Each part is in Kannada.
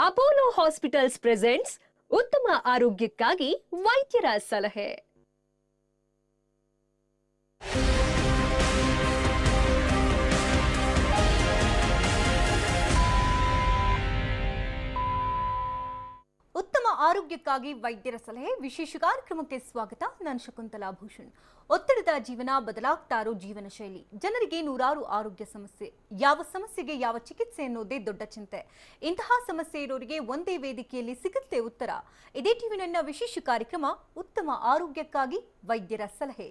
ಅಪೋಲೋ ಹಾಸ್ಪಿಟಲ್ಸ್ ಪ್ರೆಸೆಂಟ್ಸ್ ಉತ್ತಮ ಆರೋಗ್ಯಕ್ಕಾಗಿ ವೈದ್ಯರ ಸಲಹೆ. ಉತ್ತಮ ಆರೋಗ್ಯಕ್ಕಾಗಿ ವೈದ್ಯರ ಸಲಹೆ ವಿಶೇಷ ಕಾರ್ಯಕ್ರಮಕ್ಕೆ ಸ್ವಾಗತ. ನಾನು ಶಕುಂತಲಾ ಭೂಷಣ್. ಒತ್ತಡದ ಜೀವನ, ಬದಲಾಗ್ತಾ ಇರೋ ಜೀವನ ಶೈಲಿ, ಜನರಿಗೆ ನೂರಾರು ಆರೋಗ್ಯ ಸಮಸ್ಯೆ, ಯಾವ ಸಮಸ್ಯೆಗೆ ಯಾವ ಚಿಕಿತ್ಸೆ ಅನ್ನೋದೇ ದೊಡ್ಡ ಚಿಂತೆ. ಇಂತಹ ಸಮಸ್ಯೆ ಇರೋರಿಗೆ ಒಂದೇ ವೇದಿಕೆಯಲ್ಲಿ ಸಿಗುತ್ತೆ ಉತ್ತರ. ಇದೇ ಟಿವಿ ನನ್ನ ವಿಶೇಷ ಕಾರ್ಯಕ್ರಮ ಉತ್ತಮ ಆರೋಗ್ಯಕ್ಕಾಗಿ ವೈದ್ಯರ ಸಲಹೆ.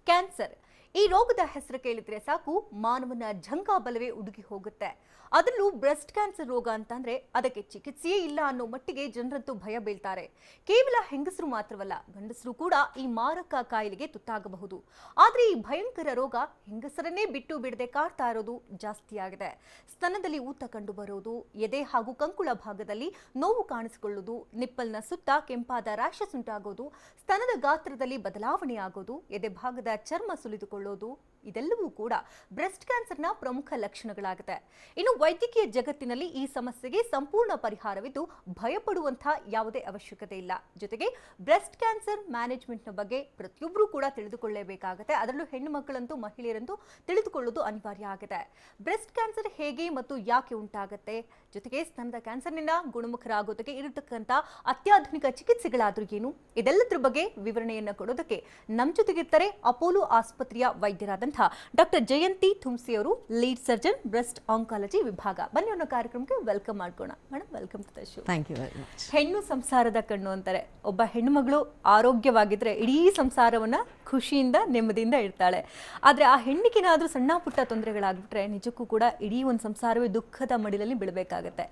ಕ್ಯಾನ್ಸರ್ ಈ ರೋಗದ ಹೆಸರು ಕೇಳಿದ್ರೆ ಸಾಕು ಮಾನವನ ಜಂಘಾಬಲವೇ ಉಡುಗಿ ಹೋಗುತ್ತೆ. ಅದರಲ್ಲೂ ಬ್ರೆಸ್ಟ್ ಕ್ಯಾನ್ಸರ್ ರೋಗ ಅಂತಂದ್ರೆ ಅದಕ್ಕೆ ಚಿಕಿತ್ಸೆಯೇ ಇಲ್ಲ ಅನ್ನೋ ಮಟ್ಟಿಗೆ ಜನರಂತೂ ಭಯ ಬೀಳ್ತಾರೆ. ಕೇವಲ ಹೆಂಗಸರು ಮಾತ್ರವಲ್ಲ, ಗಂಡಸರು ಕೂಡ ಈ ಮಾರಕ ಕಾಯಿಲೆಗೆ ತುತ್ತಾಗಬಹುದು. ಆದ್ರೆ ಈ ಭಯಂಕರ ರೋಗ ಹೆಂಗಸರನ್ನೇ ಬಿಟ್ಟು ಬಿಡದೆ ಕಾಡ್ತಾ ಇರೋದು ಜಾಸ್ತಿ ಆಗಿದೆ. ಸ್ತನದಲ್ಲಿ ಊತ ಕಂಡು ಬರೋದು, ಎದೆ ಹಾಗೂ ಕಂಕುಳ ಭಾಗದಲ್ಲಿ ನೋವು ಕಾಣಿಸಿಕೊಳ್ಳುವುದು, ನಿಪ್ಪಲ್ನ ಸುತ್ತ ಕೆಂಪಾದ ರ್ಯಾಷಸ್ ಉಂಟಾಗೋದು, ಸ್ತನದ ಗಾತ್ರದಲ್ಲಿ ಬದಲಾವಣೆ ಆಗೋದು, ಎದೆ ಭಾಗದ ಚರ್ಮ ಸುಲಿದುಕೊಳ್ಳೋದು, ಇದೆಲ್ಲವೂ ಕೂಡ ಬ್ರೆಸ್ಟ್ ಕ್ಯಾನ್ಸರ್ನ ಪ್ರಮುಖ ಲಕ್ಷಣಗಳಾಗಿದೆ. ಇನ್ನು ವೈದ್ಯಕೀಯ ಜಗತ್ತಿನಲ್ಲಿ ಈ ಸಮಸ್ಯೆಗೆ ಸಂಪೂರ್ಣ ಪರಿಹಾರವಿದ್ದು ಭಯಪಡುವಂತಹ ಯಾವುದೇ ಅವಶ್ಯಕತೆ ಇಲ್ಲ. ಜೊತೆಗೆ ಬ್ರೆಸ್ಟ್ ಕ್ಯಾನ್ಸರ್ ಮ್ಯಾನೇಜ್ಮೆಂಟ್ನ ಬಗ್ಗೆ ಪ್ರತಿಯೊಬ್ಬರೂ ಕೂಡ ತಿಳಿದುಕೊಳ್ಳಲೇಬೇಕಾಗುತ್ತೆ. ಅದರಲ್ಲೂ ಹೆಣ್ಣು ಮಕ್ಕಳಂತೂ ಮಹಿಳೆಯರಂತೂ ತಿಳಿದುಕೊಳ್ಳೋದು ಅನಿವಾರ್ಯ ಆಗಿದೆ. ಬ್ರೆಸ್ಟ್ ಕ್ಯಾನ್ಸರ್ ಹೇಗೆ ಮತ್ತು ಯಾಕೆ ಉಂಟಾಗುತ್ತೆ, ಜೊತೆಗೆ ಸ್ತನದ ಕ್ಯಾನ್ಸರ್ನಿಂದ ಗುಣಮುಖರಾಗೋದಕ್ಕೆ ಇರತಕ್ಕಂಥ ಅತ್ಯಾಧುನಿಕ ಚಿಕಿತ್ಸೆಗಳಾದ್ರೂ ಏನು, ಇದೆಲ್ಲದರ ಬಗ್ಗೆ ವಿವರಣೆಯನ್ನು ಕೊಡೋದಕ್ಕೆ ನಮ್ಮ ಜೊತೆಗಿರ್ತಾರೆ ಅಪೋಲೋ ಆಸ್ಪತ್ರೆಯ ವೈದ್ಯರಾದಂತಹ ಡಾಕ್ಟರ್ ಜಯಂತಿ ಥುಮ್ಸಿ ಅವರು, ಲೀಡ್ ಸರ್ಜನ್ ಬ್ರೆಸ್ಟ್ ಆಂಕಾಲಜಿ ವಿಭಾಗ. ಬನ್ನಿ ಅನ್ನೋ ಕಾರ್ಯಕ್ರಮಕ್ಕೆ ವೆಲ್ಕಮ್ ಮಾಡ್ಕೋಣ. Madam, welcome to the show. Thank you very much. ಹೆಣ್ಣು ಸಂಸಾರದ ಕಣ್ಣು ಅಂತಾರೆ. ಒಬ್ಬ ಹೆಣ್ಣುಮಗಳು ಆರೋಗ್ಯವಾಗಿದ್ರೆ ಇಡೀ ಸಂಸಾರವನ್ನ ಖುಷಿಯಿಂದ ನೆಮ್ಮದಿಯಿಂದ ಇರ್ತಾಳೆ. ಆದ್ರೆ ಆ ಹೆಣ್ಣಿಗೇನಾದ್ರೂ ಸಣ್ಣ ಪುಟ್ಟ ತೊಂದರೆಗಳಾಗ್ಬಿಟ್ರೆ ನಿಜಕ್ಕೂ ಕೂಡ ಇಡೀ ಒಂದು ಸಂಸಾರವೇ ದುಃಖದ ಮಡಿಲಲ್ಲಿ ಬೀಳಬೇಕಾಗತ್ತೆ.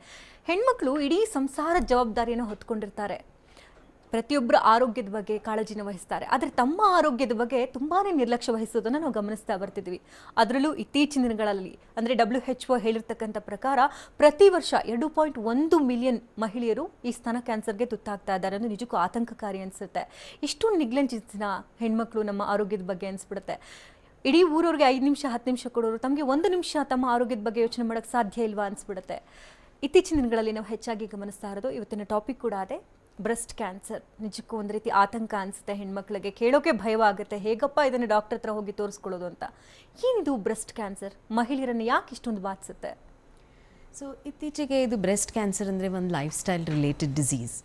ಹೆಣ್ಮಕ್ಳು ಇಡೀ ಸಂಸಾರ ಜವಾಬ್ದಾರಿಯನ್ನು ಹೊತ್ಕೊಂಡಿರ್ತಾರೆ. ಪ್ರತಿಯೊಬ್ಬರ ಆರೋಗ್ಯದ ಬಗ್ಗೆ ಕಾಳಜಿನ ವಹಿಸ್ತಾರೆ. ಆದರೆ ತಮ್ಮ ಆರೋಗ್ಯದ ಬಗ್ಗೆ ತುಂಬಾನೇ ನಿರ್ಲಕ್ಷ್ಯ ವಹಿಸೋದನ್ನು ನಾವು ಗಮನಿಸ್ತಾ ಬರ್ತಿದ್ವಿ. ಅದರಲ್ಲೂ ಇತ್ತೀಚಿನ ದಿನಗಳಲ್ಲಿ ಅಂದರೆ WHO ಹೇಳಿರ್ತಕ್ಕಂಥ ಪ್ರಕಾರ ಪ್ರತಿ ವರ್ಷ 2.1 ಮಿಲಿಯನ್ ಮಹಿಳೆಯರು ಈ ಸ್ತನ ಕ್ಯಾನ್ಸರ್ಗೆ ತುತ್ತಾಗ್ತಾ ಇದ್ದಾರೆ ಅನ್ನೋದು ನಿಜಕ್ಕೂ ಆತಂಕಕಾರಿ ಅನಿಸುತ್ತೆ. ಇಷ್ಟು ನೆಗ್ಲೆನ್ಸಿನ ಹೆಣ್ಮಕ್ಳು ನಮ್ಮ ಆರೋಗ್ಯದ ಬಗ್ಗೆ ಅನಿಸ್ಬಿಡುತ್ತೆ. ಇಡೀ ಊರವ್ರಿಗೆ 5 ನಿಮಿಷ 10 ನಿಮಿಷ ಕೊಡೋರು ತಮಗೆ 1 ನಿಮಿಷ ತಮ್ಮ ಆರೋಗ್ಯದ ಬಗ್ಗೆ ಯೋಚನೆ ಮಾಡೋಕ್ಕೆ ಸಾಧ್ಯ ಇಲ್ವಾ ಅನಿಸ್ಬಿಡುತ್ತೆ. ಇತ್ತೀಚಿನ ದಿನಗಳಲ್ಲಿ ನಾವು ಹೆಚ್ಚಾಗಿ ಗಮನಿಸ್ತಾ ಇರೋದು ಇವತ್ತಿನ ಟಾಪಿಕ್ ಕೂಡ ಅದೇ, ಬ್ರೆಸ್ಟ್ ಕ್ಯಾನ್ಸರ್. ನಿಜಕ್ಕೂ ಒಂದು ರೀತಿ ಆತಂಕ ಅನಿಸುತ್ತೆ ಹೆಣ್ಮಕ್ಳಿಗೆ, ಕೇಳೋಕೆ ಭಯವಾಗುತ್ತೆ. ಹೇಗಪ್ಪ ಇದನ್ನು ಡಾಕ್ಟರ್ ಹತ್ರ ಹೋಗಿ ತೋರಿಸ್ಕೊಳ್ಳೋದು ಅಂತ. ಏನಿದು ಬ್ರೆಸ್ಟ್ ಕ್ಯಾನ್ಸರ್, ಮಹಿಳೆಯರನ್ನು ಯಾಕೆ ಇಷ್ಟೊಂದು ಬಾಧಿಸುತ್ತೆ? ಸೊ ಇತ್ತೀಚೆಗೆ ಇದು ಬ್ರೆಸ್ಟ್ ಕ್ಯಾನ್ಸರ್ ಅಂದರೆ ಒಂದು life style related disease.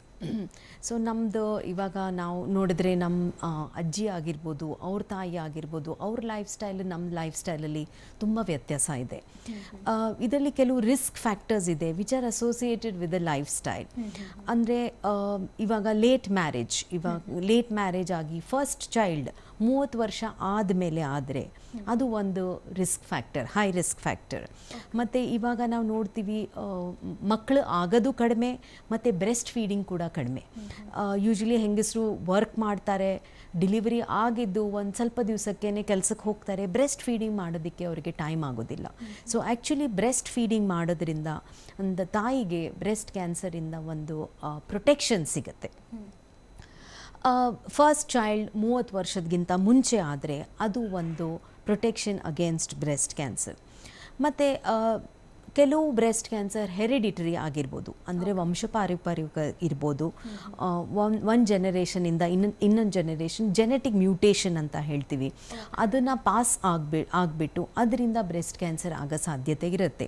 So ನಮ್ಮದು ಇವಾಗ ನಾವು ನೋಡಿದ್ರೆ ನಮ್ಮ ಅಜ್ಜಿ ಆಗಿರ್ಬೋದು, ಅವ್ರ ತಾಯಿ ಆಗಿರ್ಬೋದು, ಅವ್ರ ಲೈಫ್ ಸ್ಟೈಲ್ ನಮ್ಮ ಲೈಫ್ ಸ್ಟೈಲಲ್ಲಿ ತುಂಬ ವ್ಯತ್ಯಾಸ ಇದೆ. ಇದರಲ್ಲಿ ಕೆಲವು ರಿಸ್ಕ್ ಫ್ಯಾಕ್ಟರ್ಸ್ ಇದೆ which are associated with the life style. ಅಂದರೆ ಇವಾಗ ಲೇಟ್ ಮ್ಯಾರೇಜ್ ಆಗಿ ಫಸ್ಟ್ ಚೈಲ್ಡ್ 30 ವರ್ಷ ಆದಮೇಲೆ ಆದರೆ ಅದು ಒಂದು risk factor, high risk factor. ಮತ್ತು ಇವಾಗ ನಾವು ನೋಡ್ತೀವಿ ಮಕ್ಕಳು ಆಗೋದು ಕಡಿಮೆ ಮತ್ತು ಬ್ರೆಸ್ಟ್ ಫೀಡಿಂಗ್ ಕೂಡ ಕಡಿಮೆ. ಯೂಶ್ವಲಿ ಹೆಂಗಸರು ವರ್ಕ್ ಮಾಡ್ತಾರೆ, ಡೆಲಿವರಿ ಆಗಿದ್ದು ಒಂದು ಸ್ವಲ್ಪ ದಿವಸಕ್ಕೇ ಕೆಲಸಕ್ಕೆ ಹೋಗ್ತಾರೆ, ಬ್ರೆಸ್ಟ್ ಫೀಡಿಂಗ್ ಮಾಡೋದಕ್ಕೆ ಅವರಿಗೆ ಟೈಮ್ ಆಗೋದಿಲ್ಲ. ಸೊ ಆ್ಯಕ್ಚುಲಿ ಬ್ರೆಸ್ಟ್ ಫೀಡಿಂಗ್ ಮಾಡೋದ್ರಿಂದ ಒಂದು ತಾಯಿಗೆ ಬ್ರೆಸ್ಟ್ ಕ್ಯಾನ್ಸರಿಂದ ಒಂದು ಪ್ರೊಟೆಕ್ಷನ್ ಸಿಗುತ್ತೆ. ಫಸ್ಟ್ ಚೈಲ್ಡ್ 30 ವರ್ಷದಗಿಂತ ಮುಂಚೆ ಆದರೆ ಅದು ಒಂದು ಪ್ರೊಟೆಕ್ಷನ್ ಅಗೇನ್ಸ್ಟ್ ಬ್ರೆಸ್ಟ್ ಕ್ಯಾನ್ಸರ್. ಮತ್ತು ಕೆಲವು ಬ್ರೆಸ್ಟ್ ಕ್ಯಾನ್ಸರ್ ಹೆರಿಡಿಟರಿ ಆಗಿರ್ಬೋದು, ಅಂದರೆ ವಂಶಪಾರಂಪರಿಕ ಇರ್ಬೋದು. ಒಂದು ಜನರೇಷನಿಂದ ಇನ್ನೊಂದು ಜನರೇಷನ್ ಜೆನೆಟಿಕ್ ಮ್ಯೂಟೇಷನ್ ಅಂತ ಹೇಳ್ತೀವಿ, ಅದನ್ನು ಪಾಸ್ ಆಗಿಬಿಟ್ಟು ಅದರಿಂದ ಬ್ರೆಸ್ಟ್ ಕ್ಯಾನ್ಸರ್ ಆಗೋ ಸಾಧ್ಯತೆ ಇರುತ್ತೆ.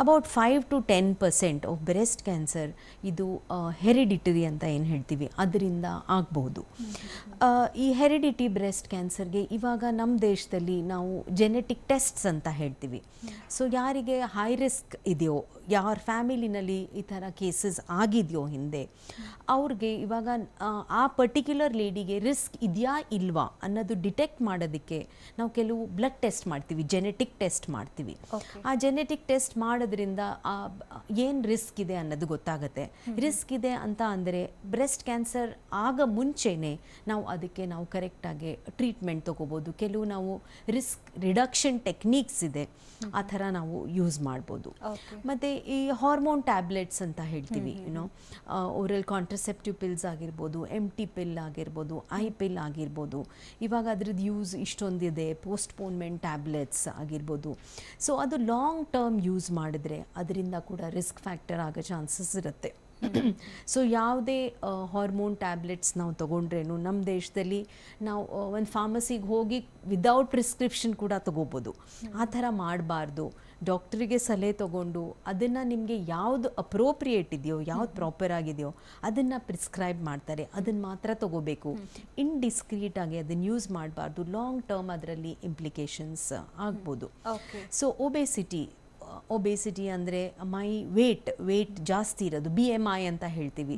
About 5 to 10% of breast cancer ಇದು ಹೆರಿಡಿಟರಿ ಅಂತ ಏನು ಹೇಳ್ತೀವಿ ಅದರಿಂದ ಆಗಬಹುದು. ಈ ಹೆರಿಡಿಟಿ ಬ್ರೆಸ್ಟ್ ಕ್ಯಾನ್ಸರ್ಗೆ ಇವಾಗ ನಮ್ಮ ದೇಶದಲ್ಲಿ ನಾವು ಜೆನೆಟಿಕ್ ಟೆಸ್ಟ್ಸ್ ಅಂತ ಹೇಳ್ತೀವಿ. ಸೊ ಯಾರಿಗೆ ಹೈ ರಿಸ್ಕ್ ಇದೆಯೋ, ಯಾರ ಫ್ಯಾಮಿಲಿನಲ್ಲಿ ಈ ಥರ ಕೇಸಸ್ ಆಗಿದೆಯೋ ಹಿಂದೆ, ಅವ್ರಿಗೆ ಇವಾಗ ಆ ಪರ್ಟಿಕ್ಯುಲರ್ ಲೇಡಿಗೆ ರಿಸ್ಕ್ ಇದೆಯಾ ಇಲ್ವಾ ಅನ್ನೋದು ಡಿಟೆಕ್ಟ್ ಮಾಡೋದಕ್ಕೆ ನಾವು ಕೆಲವು ಬ್ಲಡ್ ಟೆಸ್ಟ್ ಮಾಡ್ತೀವಿ, ಜೆನೆಟಿಕ್ ಟೆಸ್ಟ್ ಮಾಡ್ತೀವಿ. ಆ ಜೆನೆಟಿಕ್ ಟೆಸ್ಟ್ ಮಾಡೋದ್ರಿಂದ ಏನು ರಿಸ್ಕ್ ಇದೆ ಅನ್ನೋದು ಗೊತ್ತಾಗುತ್ತೆ. ರಿಸ್ಕ್ ಇದೆ ಅಂತ ಅಂದರೆ ಬ್ರೆಸ್ಟ್ ಕ್ಯಾನ್ಸರ್ ಆಗ ಮುಂಚೆನೇ ನಾವು ಕರೆಕ್ಟಾಗಿ ಟ್ರೀಟ್ಮೆಂಟ್ ತೊಗೋಬೋದು. ಕೆಲವು ನಾವು ರಿಸ್ಕ್ ರಿಡಕ್ಷನ್ ಟೆಕ್ನಿಕ್ಸ್ ಇದೆ, ಆ ಥರ ನಾವು ಯೂಸ್ ಮಾಡ್ಬೋದು. Okay. ಮತ್ತು ಈ ಹಾರ್ಮೋನ್ ಟ್ಯಾಬ್ಲೆಟ್ಸ್ ಅಂತ ಹೇಳ್ತೀವಿ ಯುನೋ ಓರಲ್ ಕಾಂಟ್ರಸೆಪ್ಟಿವ್ ಪಿಲ್ಸ್ ಆಗಿರ್ಬೋದು, MT ಪಿಲ್ ಆಗಿರ್ಬೋದು, ಪಿಲ್ ಆಗಿರ್ಬೋದು. ಇವಾಗ ಅದ್ರದ್ದು ಯೂಸ್ ಇಷ್ಟೊಂದಿದೆ, ಪೋಸ್ಟ್ಪೋನ್ಮೆಂಟ್ ಟ್ಯಾಬ್ಲೆಟ್ಸ್ ಆಗಿರ್ಬೋದು. ಸೊ ಅದು ಲಾಂಗ್ ಟರ್ಮ್ ಯೂಸ್ ಮಾಡಿದ್ರೆ ಅದರಿಂದ ಕೂಡ ರಿಸ್ಕ್ ಫ್ಯಾಕ್ಟರ್ ಆಗೋ ಚಾನ್ಸಸ್ ಇರುತ್ತೆ. ಸೊ ಯಾವುದೇ ಹಾರ್ಮೋನ್ ಟ್ಯಾಬ್ಲೆಟ್ಸ್ ನಾವು ತೊಗೊಂಡ್ರೇನು ನಮ್ಮ ದೇಶದಲ್ಲಿ ನಾವು ಒಂದು ಫಾರ್ಮಸಿಗೆ ಹೋಗಿ ವಿದೌಟ್ ಪ್ರಿಸ್ಕ್ರಿಪ್ಷನ್ ಕೂಡ ತೊಗೋಬೋದು. ಆ ಥರ ಮಾಡಬಾರ್ದು. ಡಾಕ್ಟ್ರಿಗೆ ಸಲಹೆ ತೊಗೊಂಡು ಅದನ್ನು ನಿಮಗೆ ಯಾವುದು ಅಪ್ರೋಪ್ರಿಯೇಟ್ ಇದೆಯೋ, ಯಾವ್ದು ಪ್ರಾಪರ್ ಆಗಿದೆಯೋ ಅದನ್ನು ಪ್ರಿಸ್ಕ್ರೈಬ್ ಮಾಡ್ತಾರೆ, ಅದನ್ನು ಮಾತ್ರ ತೊಗೋಬೇಕು. ಇಂಡಿಸ್ಕ್ರೀಟಾಗಿ ಅದನ್ನು ಯೂಸ್ ಮಾಡಬಾರ್ದು. ಲಾಂಗ್ ಟರ್ಮ್ ಅದರಲ್ಲಿ ಇಂಪ್ಲಿಕೇಶನ್ಸ್ ಆಗ್ಬೋದು. ಸೊ ಒಬೇಸಿಟಿ ಅಂದರೆ ವೇಟ್ ಜಾಸ್ತಿ ಇರೋದು, BMI ಅಂತ ಹೇಳ್ತೀವಿ.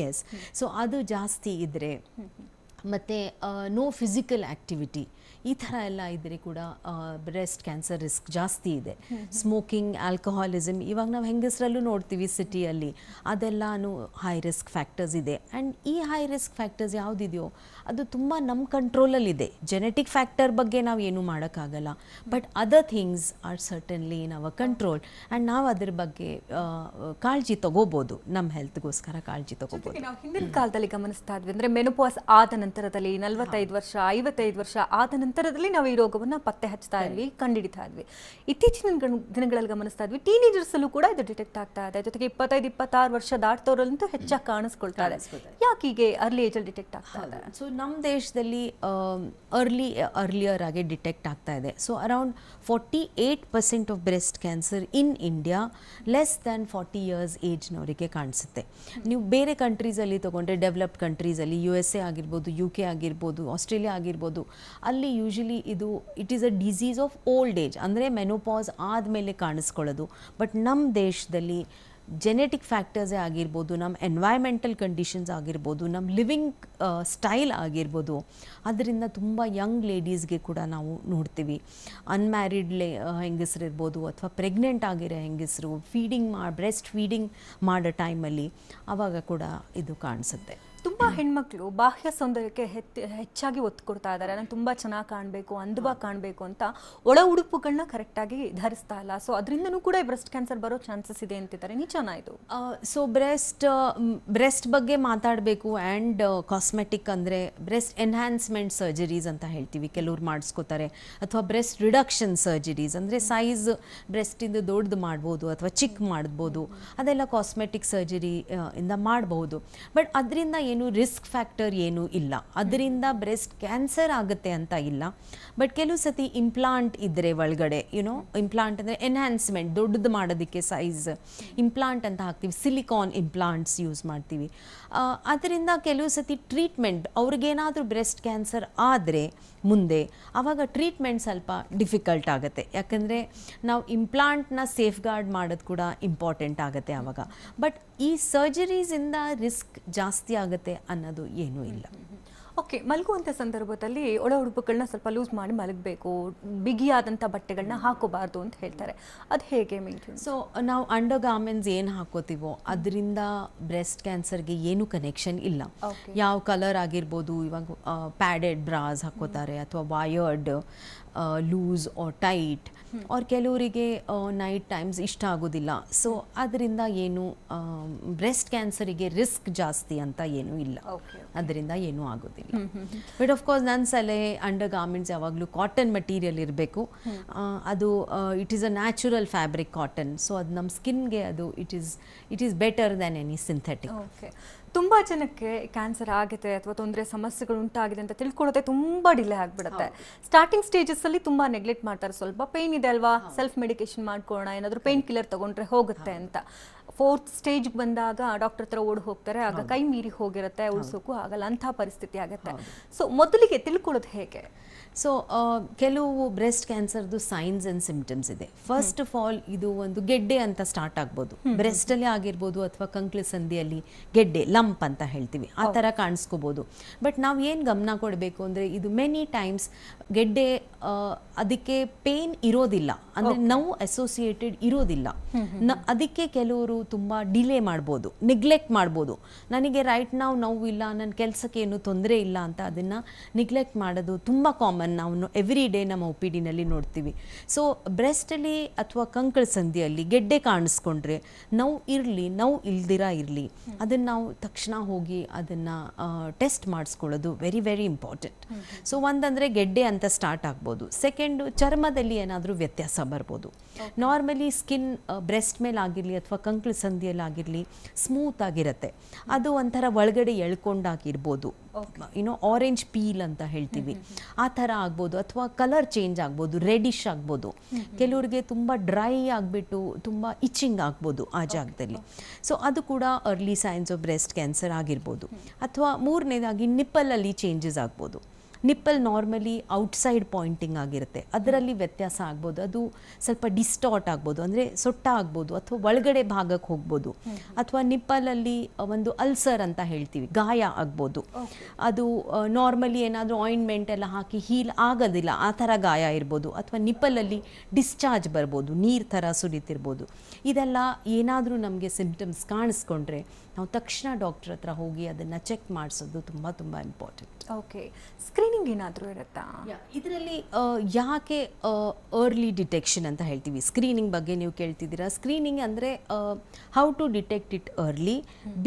ಎಸ್. ಸೊ ಅದು ಜಾಸ್ತಿ ಇದ್ದರೆ ಮತ್ತು ನೋ ಫಿಸಿಕಲ್ ಆ್ಯಕ್ಟಿವಿಟಿ ಈ ಥರ ಎಲ್ಲ ಇದ್ದರೆ ಕೂಡ ಬ್ರೆಸ್ಟ್ ಕ್ಯಾನ್ಸರ್ ರಿಸ್ಕ್ ಜಾಸ್ತಿ ಇದೆ. ಸ್ಮೋಕಿಂಗ್, ಆಲ್ಕೋಹಾಲಿಸಮ್ ಇವಾಗ ನಾವು ಹೆಂಗಸರಲ್ಲೂ ನೋಡ್ತೀವಿ ಸಿಟಿಯಲ್ಲಿ, ಅದೆಲ್ಲನೂ ಹೈ ರಿಸ್ಕ್ ಫ್ಯಾಕ್ಟರ್ಸ್ ಇದೆ. ಆ್ಯಂಡ್ ಈ ಹೈ ರಿಸ್ಕ್ ಫ್ಯಾಕ್ಟರ್ಸ್ ಯಾವುದಿದೆಯೋ ಅದು ತುಂಬ ನಮ್ಮ ಕಂಟ್ರೋಲಲ್ಲಿದೆ. ಜೆನೆಟಿಕ್ ಫ್ಯಾಕ್ಟರ್ ಬಗ್ಗೆ ನಾವು ಏನೂ ಮಾಡೋಕ್ಕಾಗಲ್ಲ, but other things are certainly in our control. And ನಾವು ಅದ್ರ ಬಗ್ಗೆ ಕಾಳಜಿ ತಗೋಬೋದು, ನಮ್ಮ ಹೆಲ್ತ್ಗೋಸ್ಕರ ಕಾಳಜಿ ತಗೋಬೋದು. ನಾವು ಹಿಂದಿನ ಕಾಲದಲ್ಲಿ ಗಮನಿಸ್ತಾ ಇದ್ವಿ ಅಂದರೆ ಮೆನೋಪಾಸ್ ಆದ ನಂತರದಲ್ಲಿ 45 ವರ್ಷ 55 ವರ್ಷ ಆದ ನಂತರದಲ್ಲಿ ನಾವು ಈ ರೋಗವನ್ನು ಪತ್ತೆ ಹಚ್ತಾ ಇದ್ವಿ, ಕಂಡುಹಿಡಿತಾ ಇದ್ವಿ. ಇತ್ತೀಚಿನ ದಿನಗಳಲ್ಲಿ ಗಮನಿಸ್ತಾ ಇದ್ವಿ ಟೀನೇಜರ್ಸ್ ಅಲ್ಲೂ ಕೂಡ ಇದು ಡಿಟೆಕ್ಟ್ ಆಗ್ತಾ ಇದೆ. ಜೊತೆಗೆ 25-26 ವರ್ಷ ದಾಟ್ತವರಲ್ಲಂತೂ ಹೆಚ್ಚಾಗಿ ಕಾಣಿಸ್ಕೊಳ್ತಾ ಇದೆ. ಯಾಕೆ ಹೀಗೆ ಅರ್ಲಿ ಏಜಲ್ಲಿ ಡಿಟೆಕ್ಟ್ ಆಗ್ತಾ ಇದೆ? ಸೊ ನಮ್ಮ ದೇಶದಲ್ಲಿ ಅರ್ಲಿಯರ್ ಆಗಿ ಡಿಟೆಕ್ಟ್ ಆಗ್ತಾ ಇದೆ. So around 48% of breast cancer in India less than 40 years ಏಜ್ನವರಿಗೆ ಕಾಣಿಸುತ್ತೆ. ನೀವು ಬೇರೆ ಕಂಟ್ರೀಸಲ್ಲಿ ತೊಗೊಂಡ್ರೆ, ಡೆವಲಪ್ಡ್ ಕಂಟ್ರೀಸಲ್ಲಿ USA ಆಗಿರ್ಬೋದು, UK ಆಗಿರ್ಬೋದು, ಆಸ್ಟ್ರೇಲಿಯಾ ಆಗಿರ್ಬೋದು, ಅಲ್ಲಿ usually it is a disease of old age, ಅಂದರೆ ಮೆನೋಪಾಸ್ ಆದಮೇಲೆ ಕಾಣಿಸ್ಕೊಳ್ಳೋದು. ಬಟ್ ನಮ್ಮ ದೇಶದಲ್ಲಿ ಜೆನೆಟಿಕ್ ಫ್ಯಾಕ್ಟರ್ಸೇ ಆಗಿರ್ಬೋದು, ನಮ್ಮ ಎನ್ವೈರ್ಮೆಂಟಲ್ ಕಂಡೀಷನ್ಸ್ ಆಗಿರ್ಬೋದು, ನಮ್ಮ ಲಿವಿಂಗ್ ಸ್ಟೈಲ್ ಆಗಿರ್ಬೋದು, ಅದರಿಂದ ತುಂಬ ಯಂಗ್ ಲೇಡೀಸ್ಗೆ ಕೂಡ ನಾವು ನೋಡ್ತೀವಿ. ಅನ್ಮ್ಯಾರಿಡ್ ಹೆಂಗಸರಿರ್ಬೋದು ಅಥವಾ ಪ್ರೆಗ್ನೆಂಟ್ ಆಗಿರೋ ಹೆಂಗಸರು ಬ್ರೆಸ್ಟ್ ಫೀಡಿಂಗ್ ಮಾಡೋ ಟೈಮಲ್ಲಿ ಆವಾಗ ಕೂಡ ಇದು ಕಾಣಿಸುತ್ತೆ. ತುಂಬ ಹೆಣ್ಮಕ್ಳು ಬಾಹ್ಯ ಸೌಂದರ್ಯಕ್ಕೆ ಹೆಚ್ಚಾಗಿ ಒತ್ತು ಕೊಡ್ತಾ ಇದ್ದಾರೆ. ನಾನು ತುಂಬ ಚೆನ್ನಾಗಿ ಕಾಣಬೇಕು, ಅಂದವಾಗಿ ಕಾಣಬೇಕು ಅಂತ ಒಳ ಉಡುಪುಗಳನ್ನ ಕರೆಕ್ಟಾಗಿ ಧರಿಸ್ತಾ ಇಲ್ಲ. ಸೊ ಅದರಿಂದನೂ ಕೂಡ ಬ್ರೆಸ್ಟ್ ಕ್ಯಾನ್ಸರ್ ಬರೋ ಚಾನ್ಸಸ್ ಇದೆ ಅಂತಿದ್ದಾರೆ. ನಿಜನಾ ಇದು? ಸೊ ಬ್ರೆಸ್ಟ್ ಬಗ್ಗೆ ಮಾತಾಡಬೇಕು. ಆ್ಯಂಡ್ ಕಾಸ್ಮೆಟಿಕ್ ಅಂದರೆ ಬ್ರೆಸ್ಟ್ ಎನ್ಹ್ಯಾನ್ಸ್ಮೆಂಟ್ ಸರ್ಜರೀಸ್ ಅಂತ ಹೇಳ್ತೀವಿ, ಕೆಲವ್ರು ಮಾಡಿಸ್ಕೋತಾರೆ. ಅಥವಾ ಬ್ರೆಸ್ಟ್ ರಿಡಕ್ಷನ್ ಸರ್ಜರೀಸ್ ಅಂದರೆ ಸೈಜ್ ಬ್ರೆಸ್ಟಿಂದ ದೊಡ್ಡದು ಮಾಡ್ಬೋದು ಅಥವಾ ಚಿಕ್ಕ ಮಾಡ್ಬೋದು, ಅದೆಲ್ಲ ಕಾಸ್ಮೆಟಿಕ್ ಸರ್ಜರಿ ಇಂದ ಮಾಡಬಹುದು. ಬಟ್ ಅದರಿಂದ ಏನು ರಿಸ್ಕ್ ಫ್ಯಾಕ್ಟರ್ ಏನೂ ಇಲ್ಲ, ಅದರಿಂದ ಬ್ರೆಸ್ಟ್ ಕ್ಯಾನ್ಸರ್ ಆಗುತ್ತೆ ಅಂತ ಇಲ್ಲ. ಬಟ್ ಕೆಲವು ಸತಿ ಇಂಪ್ಲಾಂಟ್ ಇದ್ದರೆ ಒಳಗಡೆ ಇಂಪ್ಲಾಂಟ್ ಅಂದರೆ ಎನ್ಹ್ಯಾನ್ಸ್ಮೆಂಟ್, ದೊಡ್ಡದು ಮಾಡೋದಕ್ಕೆ ಸೈಜ್ ಇಂಪ್ಲಾಂಟ್ ಅಂತ ಹಾಕ್ತೀವಿ, ಸಿಲಿಕಾನ್ ಇಂಪ್ಲಾಂಟ್ಸ್ ಯೂಸ್ ಮಾಡ್ತೀವಿ. ಅದರಿಂದ ಕೆಲವು ಸತಿ ಟ್ರೀಟ್ಮೆಂಟ್, ಅವ್ರಿಗೇನಾದರೂ ಬ್ರೆಸ್ಟ್ ಕ್ಯಾನ್ಸರ್ ಆದರೆ ಮುಂದೆ ಆವಾಗ ಟ್ರೀಟ್ಮೆಂಟ್ ಸ್ವಲ್ಪ ಡಿಫಿಕಲ್ಟ್ ಆಗುತ್ತೆ. ಯಾಕಂದರೆ ನಾವು ಇಂಪ್ಲಾಂಟ್ನ ಸೇಫ್ ಗಾರ್ಡ್ ಮಾಡೋದು ಕೂಡ ಇಂಪಾರ್ಟೆಂಟ್ ಆಗುತ್ತೆ ಆವಾಗ. ಬಟ್ ಈ ಸರ್ಜರೀಸಿಂದ ರಿಸ್ಕ್ ಜಾಸ್ತಿ ಆಗುತ್ತೆ ಅನ್ನೋದು ಏನೂ ಇಲ್ಲ. ಓಕೆ, ಮಲಗುವಂಥ ಸಂದರ್ಭದಲ್ಲಿ ಒಳ ಉಡುಪುಗಳನ್ನ ಸ್ವಲ್ಪ ಲೂಸ್ ಮಾಡಿ ಮಲಗಬೇಕು, ಬಿಗಿಯಾದಂಥ ಬಟ್ಟೆಗಳನ್ನ ಹಾಕೋಬಾರ್ದು ಅಂತ ಹೇಳ್ತಾರೆ. ಅದು ಹೇಗೆ ಮೇಂಟೈನ್? ಸೊ ನಾವು ಅಂಡರ್ ಗಾರ್ಮೆಂಟ್ಸ್ ಏನು ಹಾಕೋತೀವೋ ಅದರಿಂದ ಬ್ರೆಸ್ಟ್ ಕ್ಯಾನ್ಸರ್ಗೆ ಏನು ಕನೆಕ್ಷನ್ ಇಲ್ಲ. ಯಾವ ಕಲರ್ ಆಗಿರ್ಬೋದು, ಇವಾಗ ಪ್ಯಾಡೆಡ್ ಬ್ರಾಸ್ ಹಾಕೋತಾರೆ ಅಥವಾ ವಯರ್ಡ್ ಲೂಸ್ ಆರ್ ಟೈಟ್, ಅವ್ರ ಕೆಲವರಿಗೆ ನೈಟ್ ಟೈಮ್ಸ್ ಇಷ್ಟ ಆಗೋದಿಲ್ಲ. ಸೊ ಅದರಿಂದ ಏನು ಬ್ರೆಸ್ಟ್ ಕ್ಯಾನ್ಸರಿಗೆ ರಿಸ್ಕ್ ಜಾಸ್ತಿ ಅಂತ ಏನೂ ಇಲ್ಲ, ಅದರಿಂದ ಏನೂ ಆಗೋದಿಲ್ಲ. ಬಟ್ ಆಫ್ಕೋರ್ಸ್ ನನ್ನ ಸಲಹೆ ಅಂಡರ್ ಗಾರ್ಮೆಂಟ್ಸ್ ಯಾವಾಗಲೂ ಕಾಟನ್ ಮಟೀರಿಯಲ್ ಇರಬೇಕು. ಅದು it is a natural fabric cotton. So ಅದು ನಮ್ಮ ಸ್ಕಿನ್ಗೆ ಅದು it is better than any synthetic. Okay, ತುಂಬ ಜನಕ್ಕೆ ಕ್ಯಾನ್ಸರ್ ಆಗಿದೆ ಅಥವಾ ತೊಂದರೆ ಸಮಸ್ಯೆಗಳು ಉಂಟಾಗಿದೆ ಅಂತ ತಿಳ್ಕೊಳ್ಳೋದೇ ತುಂಬ ಡಿಲೇ ಆಗಿಬಿಡುತ್ತೆ. ಸ್ಟಾರ್ಟಿಂಗ್ ಸ್ಟೇಜಸ್ಸಲ್ಲಿ ತುಂಬ ನೆಗ್ಲೆಕ್ಟ್ ಮಾಡ್ತಾರೆ. ಸ್ವಲ್ಪ ಪೇಯ್ನ್ ಇದೆ ಅಲ್ವಾ, ಸೆಲ್ಫ್ ಮೆಡಿಕೇಶನ್ ಮಾಡ್ಕೊಳ್ಳೋಣ, ಏನಾದರೂ ಪೇಯ್ನ್ ಕಿಲ್ಲರ್ ತೊಗೊಂಡ್ರೆ ಹೋಗುತ್ತೆ ಅಂತ. 4th ಸ್ಟೇಜ್ಗೆ ಬಂದಾಗ ಡಾಕ್ಟರ್ ಹತ್ರ ಓಡಿ ಹೋಗ್ತಾರೆ, ಆಗ ಕೈ ಮೀರಿ ಹೋಗಿರುತ್ತೆ, ಉಳಿಸೋಕ್ಕೂ ಆಗಲ್ಲ, ಅಂಥ ಪರಿಸ್ಥಿತಿ ಆಗುತ್ತೆ. ಸೊ ಮೊದಲಿಗೆ ತಿಳ್ಕೊಳ್ಳೋದು ಹೇಗೆ? ಸೊ ಕೆಲವು ಬ್ರೆಸ್ಟ್ ಕ್ಯಾನ್ಸರ್ದು ಸೈನ್ಸ್ ಆ್ಯಂಡ್ ಸಿಂಪ್ಟಮ್ಸ್ ಇದೆ. ಫಸ್ಟ್ ಆಫ್ ಆಲ್ ಇದು ಒಂದು ಗೆಡ್ಡೆ ಅಂತ ಸ್ಟಾರ್ಟ್ ಆಗ್ಬೋದು, ಬ್ರೆಸ್ಟಲ್ಲಿ ಆಗಿರ್ಬೋದು ಅಥವಾ ಕಂಕ್ಳು ಸಂದಿಯಲ್ಲಿ ಗೆಡ್ಡೆ, ಲಂಪ್ ಅಂತ ಹೇಳ್ತೀವಿ, ಆ ಥರ ಕಾಣಿಸ್ಕೋಬೋದು. ಬಟ್ ನಾವು ಏನು ಗಮನ ಕೊಡಬೇಕು ಅಂದರೆ ಇದು ಮೆನಿ ಟೈಮ್ಸ್ ಗೆಡ್ಡೆ ಅದಕ್ಕೆ ಪೇನ್ ಇರೋದಿಲ್ಲ, ಅಂದರೆ ನೋವು ಅಸೋಸಿಯೇಟೆಡ್ ಇರೋದಿಲ್ಲ. ಅದಕ್ಕೆ ಕೆಲವರು ಕೆಲವರು ತುಂಬ ಡಿಲೇ ಮಾಡ್ಬೋದು, ನೆಗ್ಲೆಕ್ಟ್ ಮಾಡ್ಬೋದು. ನನಗೆ ರೈಟ್ ನಾವು ನೋವಿಲ್ಲ, ನನ್ನ ಕೆಲಸಕ್ಕೆ ಏನು ತೊಂದರೆ ಇಲ್ಲ ಅಂತ ಅದನ್ನು ನೆಗ್ಲೆಕ್ಟ್ ಮಾಡೋದು ತುಂಬ ಕಾಮನ್. ನಾವು ಎವ್ರಿ ಡೇ ನಮ್ಮ ಒ ಪಿ ಡಿನಲ್ಲಿ ನೋಡ್ತೀವಿ. ಸೊ ಬ್ರೆಸ್ಟಲ್ಲಿ ಅಥವಾ ಕಂಕಳ ಸಂಧಿಯಲ್ಲಿ ಗೆಡ್ಡೆ ಕಾಣಿಸ್ಕೊಂಡ್ರೆ ನೋವು ಇರಲಿ, ನೋವು ಇಲ್ದಿರ ಇರಲಿ, ಅದನ್ನು ನಾವು ತಕ್ಷಣ ಹೋಗಿ ಅದನ್ನು ಟೆಸ್ಟ್ ಮಾಡಿಸ್ಕೊಳ್ಳೋದು ವೆರಿ ವೆರಿ ಇಂಪಾರ್ಟೆಂಟ್. ಸೊ ಒಂದಂದರೆ ಗೆಡ್ಡೆ ಅಂತ ಸ್ಟಾರ್ಟ್ ಆಗ್ಬೋದು. ಸೆಕೆಂಡು, ಚರ್ಮದಲ್ಲಿ ಏನಾದರೂ ವ್ಯತ್ಯಾಸ ಬರ್ಬೋದು. ನಾರ್ಮಲಿ ಸ್ಕಿನ್ ಬ್ರೆಸ್ಟ್ ಮೇಲೆ ಆಗಿರಲಿ ಅಥವಾ ಕಂಕಳ ಸಂಧಿಯಲ್ಲಿ ಆಗಿರಲಿ ಸ್ಮೂತ್ ಆಗಿರುತ್ತೆ, ಅದು ಒಂಥರ ಒಳಗಡೆ ಎಳ್ಕೊಂಡಾಗಿರ್ಬೋದು, ಆರೆಂಜ್ ಪೀಲ್ ಅಂತ ಹೇಳ್ತೀವಿ, ಆ ಥರ ಆಗ್ಬೋದು. ಅಥವಾ ಕಲರ್ ಚೇಂಜ್ ಆಗ್ಬೋದು, ರೆಡಿಶ್ ಆಗ್ಬೋದು. ಕೆಲವ್ರಿಗೆ ತುಂಬ ಡ್ರೈ ಆಗಿಬಿಟ್ಟು ತುಂಬ ಇಚಿಂಗ್ ಆಗ್ಬೋದು ಆ ಜಾಗದಲ್ಲಿ. ಸೊ ಅದು ಕೂಡ early science of breast cancer ಆಗಿರ್ಬೋದು. ಅಥವಾ ಮೂರನೇದಾಗಿ ನಿಪ್ಪಲಲ್ಲಿ ಚೇಂಜಸ್ ಆಗ್ಬೋದು. ನಿಪ್ಪಲ್ ನಾರ್ಮಲಿ ಔಟ್ಸೈಡ್ ಪಾಯಿಂಟಿಂಗ್ ಆಗಿರುತ್ತೆ, ಅದರಲ್ಲಿ ವ್ಯತ್ಯಾಸ ಆಗ್ಬೋದು, ಅದು ಸ್ವಲ್ಪ ಡಿಸ್ಟಾರ್ಟ್ ಆಗ್ಬೋದು, ಅಂದರೆ ಸೊಟ್ಟ ಆಗ್ಬೋದು ಅಥವಾ ಒಳಗಡೆ ಭಾಗಕ್ಕೆ ಹೋಗ್ಬೋದು. ಅಥವಾ ನಿಪ್ಪಲಲ್ಲಿ ಒಂದು ಅಲ್ಸರ್ ಅಂತ ಹೇಳ್ತೀವಿ, ಗಾಯ ಆಗ್ಬೋದು. ಅದು ನಾರ್ಮಲಿ ಏನಾದರೂ ಆಯಿಂಟ್ಮೆಂಟ್ ಎಲ್ಲ ಹಾಕಿ ಹೀಲ್ ಆಗೋದಿಲ್ಲ, ಆ ಥರ ಗಾಯ ಇರ್ಬೋದು. ಅಥವಾ ನಿಪ್ಪಲಲ್ಲಿ ಡಿಸ್ಚಾರ್ಜ್ ಬರ್ಬೋದು, ನೀರು ಥರ ಸುರಿತಿರ್ಬೋದು. ಇದೆಲ್ಲ ಏನಾದರೂ ನಮಗೆ ಸಿಂಪ್ಟಮ್ಸ್ ಕಾಣಿಸ್ಕೊಂಡ್ರೆ ನಾವು ತಕ್ಷಣ ಡಾಕ್ಟರ್ ಹತ್ರ ಹೋಗಿ ಅದನ್ನು ಚೆಕ್ ಮಾಡಿಸೋದು ತುಂಬ ತುಂಬ ಇಂಪಾರ್ಟೆಂಟ್. ಓಕೆ, ಸ್ಕ್ರೀನಿಂಗ್ ಏನಾದರೂ ಇರುತ್ತಾ ಇದರಲ್ಲಿ? ಯಾಕೆ ಅರ್ಲಿ ಡಿಟೆಕ್ಷನ್ ಅಂತ ಹೇಳ್ತೀವಿ. ಸ್ಕ್ರೀನಿಂಗ್ ಬಗ್ಗೆ ನೀವು ಕೇಳ್ತಿದ್ದೀರಾ. ಸ್ಕ್ರೀನಿಂಗ್ ಅಂದರೆ how to detect it early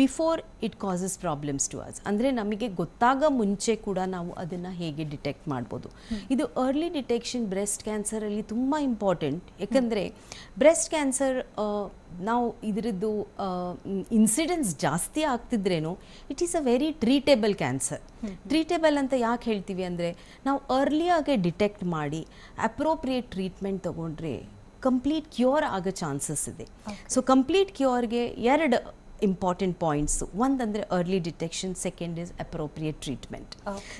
before it causes problems to us. ಅಂದರೆ ನಮಗೆ ಗೊತ್ತಾಗ ಮುಂಚೆ ಕೂಡ ನಾವು ಅದನ್ನು ಹೇಗೆ ಡಿಟೆಕ್ಟ್ ಮಾಡ್ಬೋದು. ಇದು ಅರ್ಲಿ ಡಿಟೆಕ್ಷನ್ ಬ್ರೆಸ್ಟ್ ಕ್ಯಾನ್ಸರಲ್ಲಿ ತುಂಬ ಇಂಪಾರ್ಟೆಂಟ್. ಯಾಕಂದರೆ ಬ್ರೆಸ್ಟ್ ಕ್ಯಾನ್ಸರ್ ನಾವು ಇದರದ್ದು ಇನ್ಸಿಡೆನ್ಸ್ ಜಾಸ್ತಿ ಆಗ್ತಿದ್ರೇನು it is a very treatable cancer. Treatable ಅಂತ ಯಾಕೆ ಹೇಳ್ತೀವಿ ಅಂದರೆ ನಾವು ಅರ್ಲಿಯಾಗೆ ಡಿಟೆಕ್ಟ್ ಮಾಡಿ ಅಪ್ರೋಪ್ರಿಯೇಟ್ ಟ್ರೀಟ್ಮೆಂಟ್ ತೊಗೊಂಡ್ರೆ ಕಂಪ್ಲೀಟ್ ಕ್ಯೂರ್ ಆಗೋ ಚಾನ್ಸಸ್ ಇದೆ. ಸೊ ಕಂಪ್ಲೀಟ್ ಕ್ಯೂರ್ಗೆ ಎರಡು ಇಂಪಾರ್ಟೆಂಟ್ ಪಾಯಿಂಟ್ಸು. ಒಂದಂದರೆ early detection, second is appropriate treatment.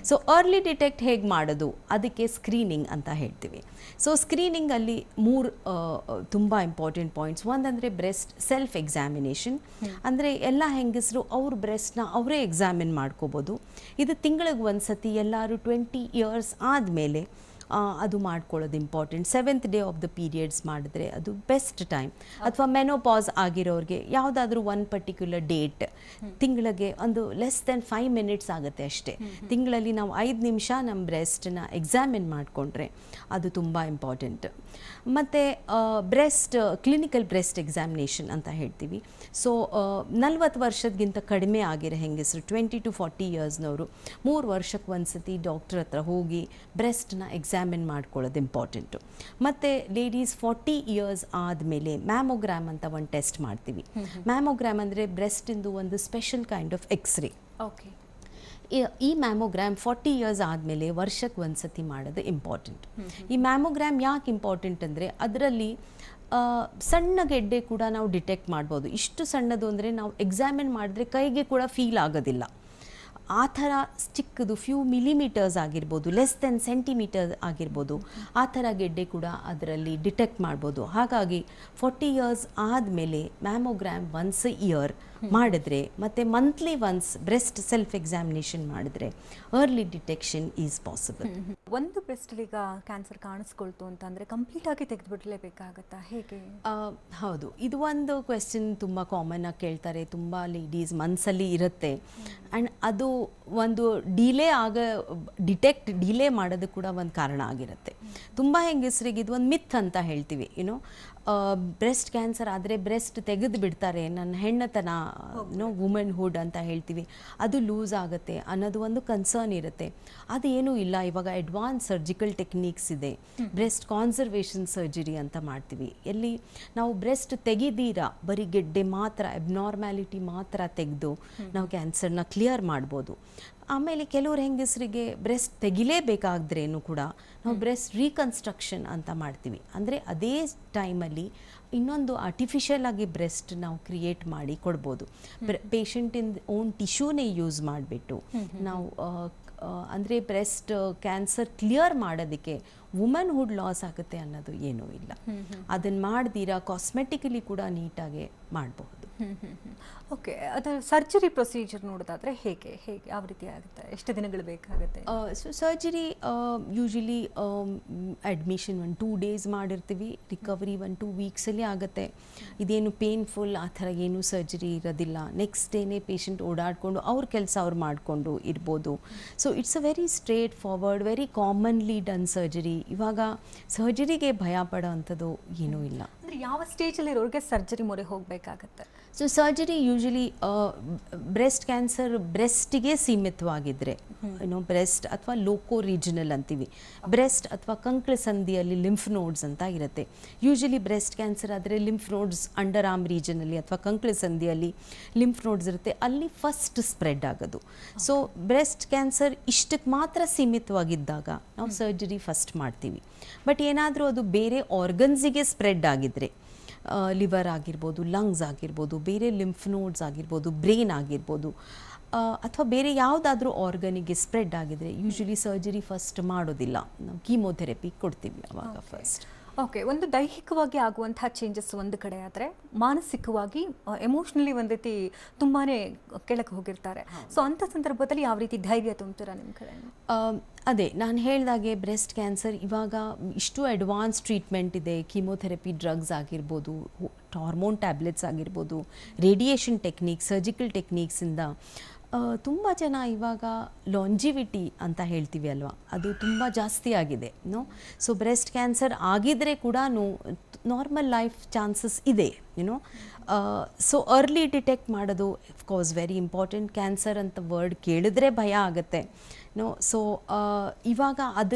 So early detect ಹೇಗೆ ಮಾಡೋದು, ಅದಕ್ಕೆ ಸ್ಕ್ರೀನಿಂಗ್ ಅಂತ ಹೇಳ್ತೀವಿ. ಸೊ ಸ್ಕ್ರೀನಿಂಗಲ್ಲಿ ಮೂರು ತುಂಬ ಇಂಪಾರ್ಟೆಂಟ್ ಪಾಯಿಂಟ್ಸ್. ಒಂದಂದರೆ ಬ್ರೆಸ್ಟ್ ಸೆಲ್ಫ್ ಎಕ್ಸಾಮಿನೇಷನ್, ಅಂದರೆ ಎಲ್ಲ ಹೆಂಗಸರು ಅವ್ರ ಬ್ರೆಸ್ಟ್ನ ಅವರೇ ಎಕ್ಸಾಮಿನ್ ಮಾಡ್ಕೋಬೋದು. ಇದು ತಿಂಗಳಿಗೆ ಒಂದು ಸತಿ ಎಲ್ಲರೂ 20 ಇಯರ್ಸ್ ಆದಮೇಲೆ ಅದು ಮಾಡ್ಕೊಳ್ಳೋದು important. 7th day of the periods ಮಾಡಿದ್ರೆ ಅದು ಬೆಸ್ಟ್ ಟೈಮ್. ಅಥವಾ ಮೆನೋಪಾಸ್ ಆಗಿರೋರಿಗೆ ಯಾವುದಾದ್ರೂ ಒಂದು ಪರ್ಟಿಕ್ಯುಲರ್ ಡೇಟ್, ತಿಂಗಳಿಗೆ ಒಂದು ಲೆಸ್ ದೆನ್ 5 ಮಿನಿಟ್ಸ್ ಆಗುತ್ತೆ ಅಷ್ಟೇ. ತಿಂಗಳಲ್ಲಿ ನಾವು 5 ನಿಮಿಷ ನಮ್ಮ ಬ್ರೆಸ್ಟನ್ನ ಎಕ್ಸಾಮಿನ್ ಮಾಡಿಕೊಂಡ್ರೆ ಅದು ತುಂಬ ಇಂಪಾರ್ಟೆಂಟ್. ಮತ್ತು ಬ್ರೆಸ್ಟ್ ಕ್ಲಿನಿಕಲ್ ಬ್ರೆಸ್ಟ್ ಎಕ್ಸಾಮಿನೇಷನ್ ಅಂತ ಹೇಳ್ತೀವಿ. ಸೊ 40 ವರ್ಷಕ್ಕಿಂತ ಕಡಿಮೆ ಆಗಿರೋ ಹೆಂಗಸರು 20 to 40 ಇಯರ್ಸ್ನವರು 3 ವರ್ಷಕ್ಕೆ ಒಂದು ಸತಿ ಡಾಕ್ಟರ್ ಹತ್ರ ಹೋಗಿ ಬ್ರೆಸ್ಟ್ನ ಎಕ್ಸಾಮಿನ್ ಮಾಡ್ಕೊಳ್ಳೋದು ಇಂಪಾರ್ಟೆಂಟು. ಮತ್ತು ಲೇಡೀಸ್ 40 ಇಯರ್ಸ್ ಆದಮೇಲೆ ಮ್ಯಾಮೋಗ್ರಾಮ್ ಅಂತ ಒಂದು ಟೆಸ್ಟ್ ಮಾಡ್ತೀವಿ. ಮ್ಯಾಮೋಗ್ರಾಮ್ ಅಂದರೆ ಬ್ರೆಸ್ಟಿಂದು ಒಂದು special kind of X ray. Okay, ಈ ಮ್ಯಾಮೋಗ್ರಾಮ್ 40 ಇಯರ್ಸ್ ಆದಮೇಲೆ ವರ್ಷಕ್ಕೆ ಒಂದು ಸತಿ ಮಾಡೋದು ಇಂಪಾರ್ಟೆಂಟ್. ಈ ಮ್ಯಾಮೋಗ್ರಾಮ್ ಯಾಕೆ ಇಂಪಾರ್ಟೆಂಟ್ ಅಂದರೆ ಅದರಲ್ಲಿ ಸಣ್ಣ ಗೆಡ್ಡೆ ಕೂಡ ನಾವು ಡಿಟೆಕ್ಟ್ ಮಾಡ್ಬೋದು. ಇಷ್ಟು ಸಣ್ಣದು ಅಂದರೆ ನಾವು ಎಕ್ಸಾಮಿನ್ ಮಾಡಿದ್ರೆ ಕೈಗೆ ಕೂಡ ಫೀಲ್ ಆಗೋದಿಲ್ಲ. ಆ ಥರ ಚಿಕ್ಕದು ಫ್ಯೂ ಮಿಲಿಮೀಟರ್ಸ್ ಆಗಿರ್ಬೋದು, ಲೆಸ್ ದೆನ್ ಸೆಂಟಿಮೀಟರ್ ಆಗಿರ್ಬೋದು, ಆ ಥರ ಗೆಡ್ಡೆ ಕೂಡ ಅದರಲ್ಲಿ ಡಿಟೆಕ್ಟ್ ಮಾಡ್ಬೋದು. ಹಾಗಾಗಿ 40 ಇಯರ್ಸ್ ಆದಮೇಲೆ ಮ್ಯಾಮೋಗ್ರಾಮ್ ಒನ್ಸ್ ಇಯರ್ ಮಾಡಿದ್ರೆ ಮತ್ತು monthly once breast self examination ಮಾಡಿದ್ರೆ ಅರ್ಲಿ ಡಿಟೆಕ್ಷನ್ ಈಸ್ ಪಾಸಿಬಲ್. ಒಂದು ಬ್ರೆಸ್ಟಲ್ಲಿ ಈಗ ಕ್ಯಾನ್ಸರ್ ಕಾಣಿಸ್ಕೊಳ್ತು ಅಂತಂದರೆ ಕಂಪ್ಲೀಟ್ ಆಗಿ ತೆಗೆದುಬಿಡಲೇಬೇಕಾಗತ್ತಾ, ಹೇಗೆ? ಹೌದು, ಇದು ಒಂದು ಕ್ವೆಶ್ಚನ್ ತುಂಬ ಕಾಮನ್ ಆಗಿ ಕೇಳ್ತಾರೆ. ತುಂಬ ಲೇಡೀಸ್ ಮನಸ್ಸಲ್ಲಿ ಇರುತ್ತೆ. ಆ್ಯಂಡ್ ಅದು ಒಂದು ಡಿಟೆಕ್ಟ್ ಮಾಡೋದು ಕೂಡ ಒಂದು ಕಾರಣ ಆಗಿರುತ್ತೆ. ತುಂಬ ಹೆಂಗಸರಿಗೆ ಇದು ಒಂದು ಮಿತ್ ಅಂತ ಹೇಳ್ತೀವಿ. ಬ್ರೆಸ್ಟ್ ಕ್ಯಾನ್ಸರ್ ಆದರೆ ಬ್ರೆಸ್ಟ್ ತೆಗೆದು ಬಿಡ್ತಾರೆ, ನನ್ನ ಹೆಣ್ಣತನ ವುಮೆನ್ಹುಡ್ ಅಂತ ಹೇಳ್ತೀವಿ, ಅದು ಲೂಸ್ ಆಗುತ್ತೆ ಅನ್ನೋದು ಒಂದು ಕನ್ಸರ್ನ್ ಇರುತ್ತೆ. ಅದೇನೂ ಇಲ್ಲ. ಇವಾಗ ಅಡ್ವಾನ್ಸ್ ಸರ್ಜಿಕಲ್ ಟೆಕ್ನಿಕ್ಸ್ ಇದೆ. ಬ್ರೆಸ್ಟ್ ಕಾನ್ಸರ್ವೇಷನ್ ಸರ್ಜರಿ ಅಂತ ಮಾಡ್ತೀವಿ, ಎಲ್ಲಿ ನಾವು ಬ್ರೆಸ್ಟ್ ತೆಗಿದೀರಾ ಬರೀ ಗೆಡ್ಡೆ ಮಾತ್ರ, ಅಬ್ನಾರ್ಮ್ಯಾಲಿಟಿ ಮಾತ್ರ ತೆಗೆದು ನಾವು ಕ್ಯಾನ್ಸರ್ನ ಕ್ಲಿಯರ್ ಮಾಡ್ಬೋದು. ಆಮೇಲೆ ಕೆಲವ್ರು ಹೆಂಗಸರಿಗೆ ಬ್ರೆಸ್ಟ್ ತೆಗಿಲೇಬೇಕಾದ್ರೇನು ಕೂಡ ನಾವು ಬ್ರೆಸ್ಟ್ ರೀಕನ್ಸ್ಟ್ರಕ್ಷನ್ ಅಂತ ಮಾಡ್ತೀವಿ. ಅಂದರೆ ಅದೇ ಟೈಮಲ್ಲಿ ಇನ್ನೊಂದು ಆರ್ಟಿಫಿಷಿಯಲ್ ಆಗಿ ಬ್ರೆಸ್ಟ್ ನಾವು ಕ್ರಿಯೇಟ್ ಮಾಡಿ ಕೊಡ್ಬೋದು. ಪೇಷಂಟಿಂದ ಓನ್ ಟಿಶ್ಯೂನೇ ಯೂಸ್ ಮಾಡಿಬಿಟ್ಟು ನಾವು ಅಂದರೆ ಬ್ರೆಸ್ಟ್ ಕ್ಯಾನ್ಸರ್ ಕ್ಲಿಯರ್ ಮಾಡೋದಕ್ಕೆ ವುಮನ್ಹುಡ್ ಲಾಸ್ ಆಗುತ್ತೆ ಅನ್ನೋದು ಏನೂ ಇಲ್ಲ. ಅದನ್ನು ಮಾಡ್ದಿರಾ ಕಾಸ್ಮೆಟಿಕಲಿ ಕೂಡ ನೀಟಾಗಿ ಮಾಡಬಹುದು. ಓಕೆ, ಅದರ ಸರ್ಜರಿ ಪ್ರೊಸೀಜರ್ ನೋಡೋದಾದ್ರೆ ಹೇಗೆ ಹೇಗೆ ಯಾವ ರೀತಿ ಆಗುತ್ತೆ, ಎಷ್ಟು ದಿನಗಳು ಬೇಕಾಗುತ್ತೆ? So surgery usually admission 1-2 days ಮಾಡಿರ್ತೀವಿ, ರಿಕವರಿ 1-2 ವೀಕ್ಸಲ್ಲಿ ಆಗುತ್ತೆ. ಇದೇನು ಪೇನ್ಫುಲ್ ಆ ಥರ ಏನೂ ಸರ್ಜರಿ ಇರೋದಿಲ್ಲ. ನೆಕ್ಸ್ಟ್ ಡೇನೇ ಪೇಷಂಟ್ ಓಡಾಡಿಕೊಂಡು ಅವ್ರ ಕೆಲಸ ಅವ್ರು ಮಾಡಿಕೊಂಡು ಇರ್ಬೋದು. So it's a very straight forward, very commonly done surgery. ಇವಾಗ ಸರ್ಜರಿಗೆ ಭಯ ಪಡೋ ಅಂಥದ್ದು ಏನೂ ಇಲ್ಲ. ಅಂದರೆ ಯಾವ ಸ್ಟೇಜಲ್ಲಿ ಇರೋರಿಗೆ ಸರ್ಜರಿ ಮೊರೆ ಹೋಗಬೇಕಾಗತ್ತೆ? So surgery usually breast cancer ಬ್ರೆಸ್ಟಿಗೆ ಸೀಮಿತವಾಗಿದ್ದರೆ, ಬ್ರೆಸ್ಟ್ ಅಥವಾ ಲೋಕೋ ರೀಜನಲ್ ಅಂತೀವಿ. ಬ್ರೆಸ್ಟ್ ಅಥವಾ ಕಂಕಳ ಸಂಧಿಯಲ್ಲಿ ಲಿಂಫ್ ನೋಡ್ಸ್ ಅಂತ ಇರುತ್ತೆ. ಯೂಶಲಿ ಬ್ರೆಸ್ಟ್ ಕ್ಯಾನ್ಸರ್ ಆದರೆ ಲಿಂಫ್ ನೋಡ್ಸ್ ಅಂಡರ್ ಆರ್ಮ್ ರೀಜನಲ್ಲಿ ಅಥವಾ ಕಂಕಳ ಸಂಧಿಯಲ್ಲಿ ಲಿಂಫ್ ನೋಡ್ಸ್ ಇರುತ್ತೆ, ಅಲ್ಲಿ ಫಸ್ಟ್ ಸ್ಪ್ರೆಡ್ ಆಗೋದು. ಸೊ ಬ್ರೆಸ್ಟ್ ಕ್ಯಾನ್ಸರ್ ಇಷ್ಟಕ್ಕೆ ಮಾತ್ರ ಸೀಮಿತವಾಗಿದ್ದಾಗ ನಾವು ಸರ್ಜರಿ ಫಸ್ಟ್ ಮಾಡ್ತೀವಿ. ಬಟ್ ಏನಾದರೂ ಅದು ಬೇರೆ ಆರ್ಗನ್ಸಿಗೆ ಸ್ಪ್ರೆಡ್ ಆಗಿದ್ದರೆ, ಲಿವರ್ ಆಗಿರ್ಬೋದು, ಲಂಗ್ಸ್ ಆಗಿರ್ಬೋದು, ಬೇರೆ ಲಿಂಫ್ ನೋಡ್ಸ್ ಆಗಿರ್ಬೋದು, ಬ್ರೈನ್ ಆಗಿರ್ಬೋದು, ಅಥವಾ ಬೇರೆ ಯಾವುದಾದ್ರೂ ಆರ್ಗನಿಗೆ ಸ್ಪ್ರೆಡ್ ಆಗಿದ್ರೆ ಯೂಶಲಿ ಸರ್ಜರಿ ಫಸ್ಟ್ ಮಾಡೋದಿಲ್ಲ, ನಾವು ಕೀಮೋಥೆರಪಿ ಕೊಡ್ತೀವಿ ಅವಾಗ ಫಸ್ಟ್. ಓಕೆ, ಒಂದು ದೈಹಿಕವಾಗಿ ಆಗುವಂತಹ ಚೇಂಜಸ್ ಒಂದು ಕಡೆ ಆದರೆ, ಮಾನಸಿಕವಾಗಿ ಎಮೋಷ್ನಲಿ ಒಂದು ರೀತಿ ತುಂಬಾ ಕೆಳಗೆ ಹೋಗಿರ್ತಾರೆ. ಸೊ ಅಂಥ ಸಂದರ್ಭದಲ್ಲಿ ಯಾವ ರೀತಿ ಧೈರ್ಯ ತುಂಬ್ತೀರಾ ನಿಮ್ಮ ಕಡೆ? ಅದೇ ನಾನು ಹೇಳಿದಾಗೆ ಬ್ರೆಸ್ಟ್ ಕ್ಯಾನ್ಸರ್ ಇವಾಗ ಇಷ್ಟು ಅಡ್ವಾನ್ಸ್ ಟ್ರೀಟ್ಮೆಂಟ್ ಇದೆ. ಕೀಮೋಥೆರಪಿ ಡ್ರಗ್ಸ್ ಆಗಿರ್ಬೋದು, ಹಾರ್ಮೋನ್ ಟ್ಯಾಬ್ಲೆಟ್ಸ್ ಆಗಿರ್ಬೋದು, ರೇಡಿಯೇಷನ್ ಟೆಕ್ನಿಕ್ಸ್, ಸರ್ಜಿಕಲ್ ಟೆಕ್ನಿಕ್ಸಿಂದ ತುಂಬ ಜನ ಇವಾಗ ಲಾಂಜಿವಿಟಿ ಅಂತ ಹೇಳ್ತೀವಿ ಅಲ್ವಾ, ಅದು ತುಂಬ ಜಾಸ್ತಿ ಆಗಿದೆ. ಸೊ ಬ್ರೆಸ್ಟ್ ಕ್ಯಾನ್ಸರ್ ಆಗಿದ್ರೆ ಕೂಡ ನಾರ್ಮಲ್ ಲೈಫ್ ಚಾನ್ಸಸ್ ಇದೆ. ಸೊ ಅರ್ಲಿ ಡಿಟೆಕ್ಟ್ ಮಾಡೋದು ಅಫ್ಕೋರ್ಸ್ ವೆರಿ ಇಂಪಾರ್ಟೆಂಟ್. ಕ್ಯಾನ್ಸರ್ ಅಂತ ವರ್ಡ್ ಕೇಳಿದ್ರೆ ಭಯ ಆಗುತ್ತೆ. ಸೊ ಇವಾಗ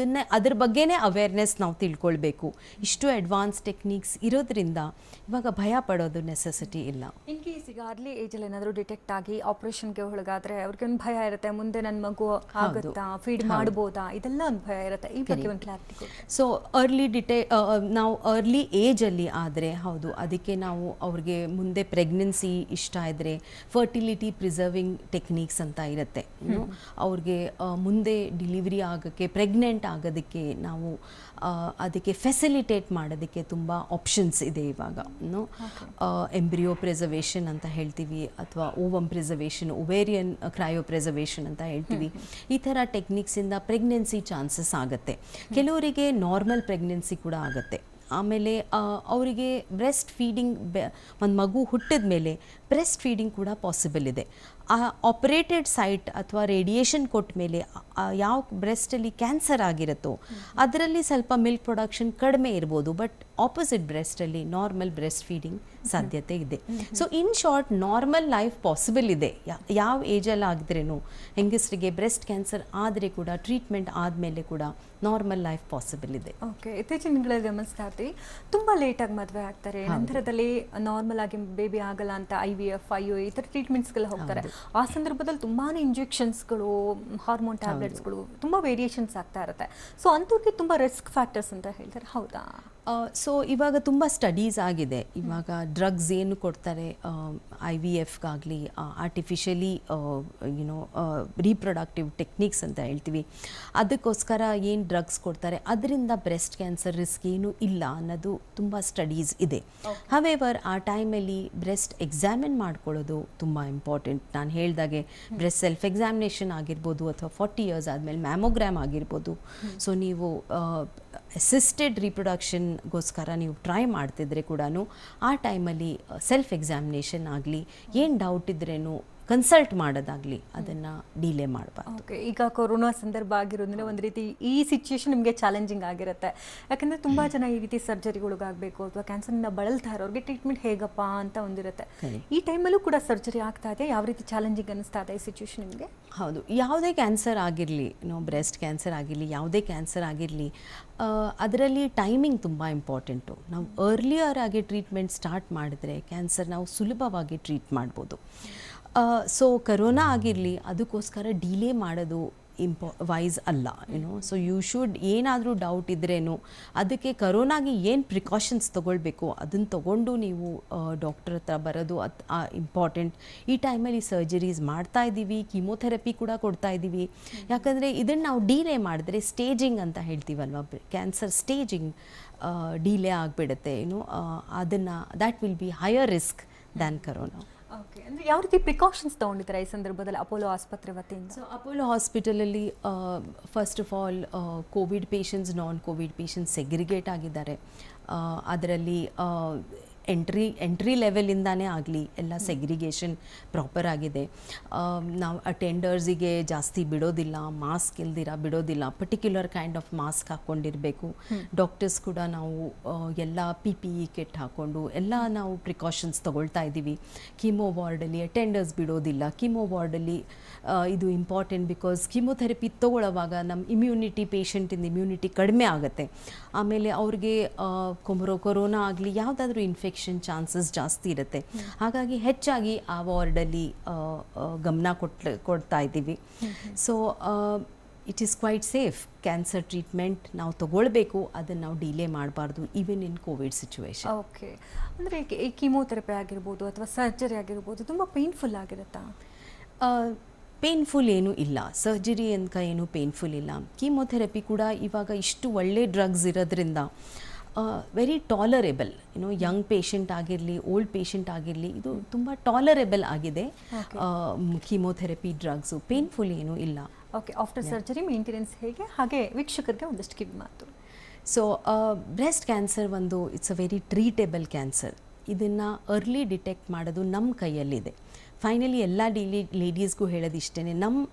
ಅದ್ರ ಬಗ್ಗೆನೇ ಅವೇರ್ನೆಸ್ ನಾವು ತಿಳ್ಕೊಳ್ಬೇಕು. ಇಷ್ಟು ಅಡ್ವಾನ್ಸ್ ಟೆಕ್ನಿಕ್ಸ್ ಇರೋದ್ರಿಂದ ಇವಾಗ ಭಯ ಪಡೋದು ನೆಸೆಸಿಟಿ ಇಲ್ಲ. ಇನ್ ಕೇಸ್ ಈಗ ಅರ್ಲಿ ಏಜಲ್ಲಿ ಏನಾದರೂ ಡಿಟೆಕ್ಟ್ ಆಗಿ ಆಪರೇಷನ್ಗೆ ಒಳಗಾದ್ರೆ ಅವ್ರಿಗೆ ಒಂದು ಭಯ ಇರುತ್ತೆ, ಮುಂದೆ ನನ್ನ ಮಗು ಆಗುತ್ತಾ, ಫೀಡ್ ಮಾಡ್ಬೋದಾ, ಇದೆಲ್ಲ ಒಂದು ಭಯ ಇರುತ್ತೆ. ಈ ಬಗ್ಗೆ ಒಂದು ಕ್ಲಾರಿಟಿ ಕೊಡಿ. ಸೊ ನಾವು ಅರ್ಲಿ ಏಜಲ್ಲಿ ಆದರೆ ಹೌದು, ಅದಕ್ಕೆ ನಾವು ಅವ್ರಿಗೆ ಮುಂದೆ ಪ್ರೆಗ್ನೆನ್ಸಿ ಇಷ್ಟ ಇದ್ದರೆ ಫರ್ಟಿಲಿಟಿ ಪ್ರಿಸರ್ವಿಂಗ್ ಟೆಕ್ನಿಕ್ಸ್ ಅಂತ ಇರುತ್ತೆ. ಅವ್ರಿಗೆ ಮುಂದೆ ಡಿಲಿವರಿ ಆಗೋಕ್ಕೆ, ಪ್ರೆಗ್ನೆಂಟ್ ಆಗೋದಕ್ಕೆ ನಾವು ಅದಕ್ಕೆ ಫೆಸಿಲಿಟೇಟ್ ಮಾಡೋದಕ್ಕೆ ತುಂಬ ಆಪ್ಷನ್ಸ್ ಇದೆ ಇವಾಗ. ಎಂಬ್ರಿಯೋ ಪ್ರಿಸರ್ವೇಷನ್ ಅಂತ ಹೇಳ್ತೀವಿ, ಅಥವಾ ovum preservation, ovarian cryo preservation ಅಂತ ಹೇಳ್ತೀವಿ. ಈ ಥರ ಟೆಕ್ನಿಕ್ಸಿಂದ ಪ್ರೆಗ್ನೆನ್ಸಿ ಚಾನ್ಸಸ್ ಆಗುತ್ತೆ. ಕೆಲವರಿಗೆ ನಾರ್ಮಲ್ ಪ್ರೆಗ್ನೆನ್ಸಿ ಕೂಡ ಆಗುತ್ತೆ. ಆಮೇಲೆ ಅವರಿಗೆ ಬ್ರೆಸ್ಟ್ ಫೀಡಿಂಗ್, ಒಂದು ಮಗು ಹುಟ್ಟಿದ ಮೇಲೆ ಬ್ರೆಸ್ಟ್ ಫೀಡಿಂಗ್ ಕೂಡ ಪಾಸಿಬಲ್ ಇದೆ. ಆ ಆಪರೇಟೆಡ್ ಸೈಟ್ ಅಥವಾ ರೇಡಿಯೇಷನ್ ಕೊಟ್ಟ ಮೇಲೆ ಯಾವ ಬ್ರೆಸ್ಟಲ್ಲಿ ಕ್ಯಾನ್ಸರ್ ಆಗಿರುತ್ತೋ ಅದರಲ್ಲಿ ಸ್ವಲ್ಪ ಮಿಲ್ಕ್ ಪ್ರೊಡಕ್ಷನ್ ಕಡಿಮೆ ಇರ್ಬೋದು, ಬಟ್ ಆಪೋಸಿಟ್ ಬ್ರೆಸ್ಟಲ್ಲಿ ನಾರ್ಮಲ್ ಬ್ರೆಸ್ಟ್ ಫೀಡಿಂಗ್ ಸಾಧ್ಯತೆ ಇದೆ. So in short normal life possible ಇದೆ. ಯಾವ ಏಜಲ್ಲಿ ಆಗಿದ್ರೇನು ಹೆಂಗಸರಿಗೆ ಬ್ರೆಸ್ಟ್ ಕ್ಯಾನ್ಸರ್ ಆದರೆ ಕೂಡ ಟ್ರೀಟ್ಮೆಂಟ್ ಆದಮೇಲೆ ಕೂಡ ನಾರ್ಮಲ್ ಲೈಫ್ ಪಾಸಿಬಲ್ ಇದೆ. ಓಕೆ, ಇತ್ತೀಚಿನ ದಿನಗಳಲ್ಲಿ ಗಮನಿಸ್ತಾ ಇರ್ತೀವಿ ತುಂಬ ಲೇಟಾಗಿ ಮದುವೆ ಆಗ್ತಾರೆ, ನಂತರದಲ್ಲಿ ನಾರ್ಮಲ್ ಆಗಿ ಬೇಬಿ ಆಗಲ್ಲ ಅಂತ IVF, IUI ಈ ಥರ ಟ್ರೀಟ್ಮೆಂಟ್ಸ್ಗೆಲ್ಲ ಹೋಗ್ತಾರೆ. ಆ ಸಂದರ್ಭದಲ್ಲಿ ತುಂಬಾ ಇಂಜೆಕ್ಷನ್ಸ್ಗಳು, ಹಾರ್ಮೋನ್ ಟ್ಯಾಬ್ಲೆಟ್ಸ್ಗಳು, ತುಂಬ ವೇರಿಯೇಷನ್ಸ್ ಆಗ್ತಾ ಇರುತ್ತೆ. ಸೊ ಅಂಥವ್ರಿಗೆ ತುಂಬ ರಿಸ್ಕ್ ಫ್ಯಾಕ್ಟರ್ಸ್ ಅಂತ ಹೇಳ್ತಾರೆ, ಹೌದಾ? ಸೊ ಇವಾಗ ತುಂಬ ಸ್ಟಡೀಸ್ ಆಗಿದೆ. ಇವಾಗ ಡ್ರಗ್ಸ್ ಏನು ಕೊಡ್ತಾರೆ, IVFಗಾಗಲಿ, ಆರ್ಟಿಫಿಷಿಯಲಿ ರೀಪ್ರೊಡಕ್ಟಿವ್ ಟೆಕ್ನಿಕ್ಸ್ ಅಂತ ಹೇಳ್ತೀವಿ, ಅದಕ್ಕೋಸ್ಕರ ಏನು ಡ್ರಗ್ಸ್ ಕೊಡ್ತಾರೆ ಅದರಿಂದ ಬ್ರೆಸ್ಟ್ ಕ್ಯಾನ್ಸರ್ ರಿಸ್ಕ್ ಏನೂ ಇಲ್ಲ ಅನ್ನೋದು ತುಂಬ ಸ್ಟಡೀಸ್ ಇದೆ. ಹವೆವರ್ ಆ ಟೈಮಲ್ಲಿ ಬ್ರೆಸ್ಟ್ ಎಕ್ಸಾಮಿನ್ ಮಾಡ್ಕೊಳ್ಳೋದು ತುಂಬ ಇಂಪಾರ್ಟೆಂಟ್. ನಾನು ಹೇಳ್ದಾಗೆ ಬ್ರೆಸ್ಟ್ ಸೆಲ್ಫ್ ಎಕ್ಸಾಮಿನೇಷನ್ ಆಗಿರ್ಬೋದು, ಅಥವಾ 40 ಇಯರ್ಸ್ ಆದಮೇಲೆ ಮ್ಯಾಮೋಗ್ರಾಮ್ ಆಗಿರ್ಬೋದು. ಸೊ ನೀವು ಅಸಿಸ್ಟೆಡ್ ರೀಪ್ರೊಡಕ್ಷನ್ಗೋಸ್ಕರ ನೀವು ಟ್ರೈ ಮಾಡ್ತಿದ್ರೆ ಕೂಡ ಆ ಟೈಮಲ್ಲಿ ಸೆಲ್ಫ್ ಎಕ್ಸಾಮಿನೇಷನ್ ಆಗಲಿ, ಏನು ಡೌಟ್ ಇದ್ರೇನು ಕನ್ಸಲ್ಟ್ ಮಾಡೋದಾಗಲಿ ಅದನ್ನು ಡಿಲೇ ಮಾಡಬಾರ್ದು. ಓಕೆ, ಈಗ ಕೊರೋನಾ ಸಂದರ್ಭ ಆಗಿರೋದ್ರಿಂದ ಒಂದು ರೀತಿ ಈ ಸಿಚುಯೇಷನ್ ನಿಮಗೆ ಚಾಲೆಂಜಿಂಗ್ ಆಗಿರುತ್ತೆ. ಯಾಕಂದರೆ ತುಂಬ ಜನ ಈ ರೀತಿ ಸರ್ಜರಿಗಳಿಗಾಗಬೇಕು ಅಥವಾ ಕ್ಯಾನ್ಸರ್ನಿಂದ ಬಳಲ್ತಾ ಇರೋರಿಗೆ ಟ್ರೀಟ್ಮೆಂಟ್ ಹೇಗಪ್ಪ ಅಂತ ಒಂದಿರುತ್ತೆ. ಈ ಟೈಮಲ್ಲೂ ಕೂಡ ಸರ್ಜರಿ ಆಗ್ತಾ ಇದೆ, ಯಾವ ರೀತಿ ಚಾಲೆಂಜಿಂಗ್ ಅನ್ನಿಸ್ತಾ ಇದೆ ಈ ಸಿಚುಯೇಷನ್ ನಿಮಗೆ? ಹೌದು, ಯಾವುದೇ ಕ್ಯಾನ್ಸರ್ ಆಗಿರಲಿ, ಬ್ರೆಸ್ಟ್ ಕ್ಯಾನ್ಸರ್ ಆಗಿರಲಿ, ಯಾವುದೇ ಕ್ಯಾನ್ಸರ್ ಆಗಿರಲಿ, ಅದರಲ್ಲಿ ಟೈಮಿಂಗ್ ತುಂಬ ಇಂಪಾರ್ಟೆಂಟು. ನಾವು ಅರ್ಲಿಯರ್ ಆಗಿ ಟ್ರೀಟ್ಮೆಂಟ್ ಸ್ಟಾರ್ಟ್ ಮಾಡಿದ್ರೆ ಕ್ಯಾನ್ಸರ್ ನಾವು ಸುಲಭವಾಗಿ ಟ್ರೀಟ್ ಮಾಡ್ಬೋದು. ಸೊ ಕರೋನಾ ಆಗಿರಲಿ, ಅದಕ್ಕೋಸ್ಕರ ಡಿಲೇ ಮಾಡೋದು ವೈಸ್ ಅಲ್ಲ. ಸೊ ಯು ಶುಡ್, ಏನಾದರೂ ಡೌಟ್ ಇದ್ರೇನು ಅದಕ್ಕೆ ಕರೋನಾಗಿ ಏನು ಪ್ರಿಕಾಷನ್ಸ್ ತೊಗೊಳ್ಬೇಕು ಅದನ್ನು ತೊಗೊಂಡು ನೀವು ಡಾಕ್ಟರ್ ಹತ್ರ ಬರೋದು ಇಂಪಾರ್ಟೆಂಟ್. ಈ ಟೈಮಲ್ಲಿ ಸರ್ಜರೀಸ್ ಮಾಡ್ತಾ ಇದ್ದೀವಿ, ಕೀಮೋಥೆರಪಿ ಕೂಡ ಕೊಡ್ತಾ ಇದ್ದೀವಿ. ಯಾಕಂದರೆ ಇದನ್ನು ನಾವು ಡಿಲೇ ಮಾಡಿದ್ರೆ ಸ್ಟೇಜಿಂಗ್ ಅಂತ ಹೇಳ್ತೀವಲ್ವ, ಕ್ಯಾನ್ಸರ್ ಸ್ಟೇಜಿಂಗ್ ಡಿಲೇ ಆಗಿಬಿಡುತ್ತೆ. ಅದನ್ನು that will be higher risk than corona. Okay, ಅಂದರೆ ಯಾವ ರೀತಿ ಪ್ರಿಕಾಷನ್ಸ್ ತೊಗೊಂಡಿದ್ದಾರೆ ಈ ಸಂದರ್ಭದಲ್ಲಿ ಅಪೋಲೋ ಆಸ್ಪತ್ರೆ ವತಿಯಿಂದ? ಸೊ ಅಪೋಲೋ ಹಾಸ್ಪಿಟಲಲ್ಲಿ first of all Covid patients, non Covid patients segregate ಆಗಿದ್ದಾರೆ. ಅದರಲ್ಲಿ ಎಂಟ್ರಿ ಲೆವೆಲಿಂದಾನೇ ಆಗಲಿ ಎಲ್ಲ ಸೆಗ್ರಿಗೇಷನ್ ಪ್ರಾಪರ್ ಆಗಿದೆ. ನಾವು ಅಟೆಂಡರ್ಸಿಗೆ ಜಾಸ್ತಿ ಬಿಡೋದಿಲ್ಲ, ಮಾಸ್ಕ್ ಇಲ್ದಿರ ಬಿಡೋದಿಲ್ಲ, ಪರ್ಟಿಕ್ಯುಲರ್ ಕೈಂಡ್ ಆಫ್ ಮಾಸ್ಕ್ ಹಾಕ್ಕೊಂಡಿರಬೇಕು. ಡಾಕ್ಟರ್ಸ್ ಕೂಡ ನಾವು ಎಲ್ಲ PPE ಕಿಟ್ ಹಾಕ್ಕೊಂಡು ಎಲ್ಲ ನಾವು ಪ್ರಿಕಾಷನ್ಸ್ ತೊಗೊಳ್ತಾ ಇದ್ದೀವಿ. ಕೀಮೋ ವಾರ್ಡಲ್ಲಿ ಅಟೆಂಡರ್ಸ್ ಬಿಡೋದಿಲ್ಲ. ಕೀಮೋ ವಾರ್ಡಲ್ಲಿ ಇದು ಇಂಪಾರ್ಟೆಂಟ್ ಬಿಕಾಸ್ ಕೀಮೋಥೆರಪಿ ತೊಗೊಳ್ಳೋವಾಗ ನಮ್ಮ ಇಮ್ಯುನಿಟಿ, ಪೇಷಂಟಿಂದ ಇಮ್ಯುನಿಟಿ ಕಡಿಮೆ ಆಗುತ್ತೆ. ಆಮೇಲೆ ಅವ್ರಿಗೆ ಕೊರೋನಾ ಆಗಲಿ ಯಾವುದಾದ್ರೂ ಇನ್ಫೆಕ್ಷನ್ ಚಾನ್ಸಸ್ ಜಾಸ್ತಿ ಇರುತ್ತೆ. ಹಾಗಾಗಿ ಹೆಚ್ಚಾಗಿ ಆ ವಾರ್ಡಲ್ಲಿ ಗಮನ ಕೊಡ್ತಾ ಇದ್ದೀವಿ. So it is quite safe. Cancer treatment ನಾವು ತಗೊಳ್ಬೇಕು, ಅದನ್ನು ನಾವು ಡಿಲೇ ಮಾಡಬಾರ್ದು even in COVID situation. Okay, ಅಂದರೆ ಈ ಕೀಮೋಥೆರಪಿ ಆಗಿರ್ಬೋದು ಅಥವಾ ಸರ್ಜರಿ ಆಗಿರ್ಬೋದು ತುಂಬ ಪೇನ್ಫುಲ್ ಆಗಿರುತ್ತಾ? ಪೇನ್ಫುಲ್ ಏನೂ ಇಲ್ಲ, ಸರ್ಜರಿ ಅಂತ ಏನೂ ಪೇನ್ಫುಲ್ ಇಲ್ಲ. ಕೀಮೋಥೆರಪಿ ಕೂಡ ಇವಾಗ ಇಷ್ಟು ಒಳ್ಳೆ ಡ್ರಗ್ಸ್ ಇರೋದ್ರಿಂದ ವೆರಿ ಟಾಲರೇಬಲ್. ಯಂಗ್ ಪೇಷಂಟ್ ಆಗಿರಲಿ, ಓಲ್ಡ್ ಪೇಷಂಟ್ ಆಗಿರಲಿ, ಇದು ತುಂಬ ಟಾಲರೇಬಲ್ ಆಗಿದೆ ಕೀಮೋಥೆರಪಿ ಡ್ರಗ್ಸು. ಪೇನ್ಫುಲ್ ಏನೂ ಇಲ್ಲ. ಓಕೆ, ಆಫ್ಟರ್ ಸರ್ಜರಿ ಮೇಂಟೆನೆನ್ಸ್ ಹೇಗೆ, ಹಾಗೆ ವೀಕ್ಷಕರಿಗೆ ಒಂದಷ್ಟು ಕಿವಿ ಮಾತು. So breast cancer it's a very treatable cancer. ಇದನ್ನು ಅರ್ಲಿ ಡಿಟೆಕ್ಟ್ ಮಾಡೋದು ನಮ್ಮ ಕೈಯಲ್ಲಿದೆ. ಫೈನಲಿ ಎಲ್ಲ ಲೇಡೀಸ್ಗೂ ಹೇಳೋದಿಷ್ಟೇ, ನಮ್ಮ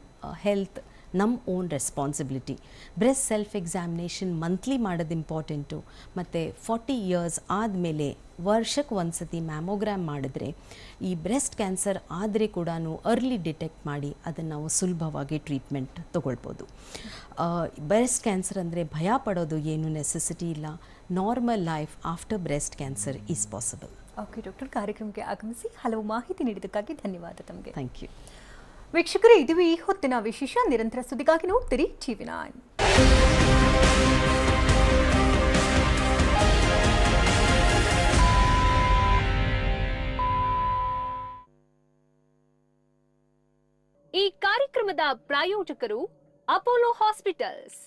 ಹೆಲ್ತ್ ನಮ್ಮ own responsibility. Breast self examination monthly ಮಾಡೋದು ಇಂಪಾರ್ಟೆಂಟು. ಮತ್ತು 40 ಇಯರ್ಸ್ ಆದಮೇಲೆ ವರ್ಷಕ್ಕೆ ಒಂದು ಸತಿ ಮ್ಯಾಮೋಗ್ರಾಮ್ ಮಾಡಿದ್ರೆ ಈ ಬ್ರೆಸ್ಟ್ ಕ್ಯಾನ್ಸರ್ ಆದರೆ ಕೂಡ ಅರ್ಲಿ ಡಿಟೆಕ್ಟ್ ಮಾಡಿ ಅದನ್ನು ನಾವು ಸುಲಭವಾಗಿ ಟ್ರೀಟ್ಮೆಂಟ್ ತೊಗೊಳ್ಬೋದು. ಬ್ರೆಸ್ಟ್ ಕ್ಯಾನ್ಸರ್ ಅಂದರೆ ಭಯ ಪಡೋದು ಏನು ನೆಸೆಸಿಟಿ ಇಲ್ಲ. Normal life after breast cancer is possible. Okay doctor, ಕಾರ್ಯಕ್ರಮಕ್ಕೆ ಆಗಮಿಸಿ ಹಲವು ಮಾಹಿತಿ ನೀಡಿದ್ದಕ್ಕಾಗಿ ಧನ್ಯವಾದ ತಮಗೆ. Thank you. ವೀಕ್ಷಕರೇ, ಇದುವೇ ಈ ಹೊತ್ತಿನ ವಿಶೇಷ. ನಿರಂತರ ಸುದ್ದಿಗಾಗಿ ನೋಡ್ತೀರಿ TV9. ಈ ಕಾರ್ಯಕ್ರಮದ ಪ್ರಾಯೋಜಕರು ಅಪೋಲೋ ಹಾಸ್ಪಿಟಲ್ಸ್.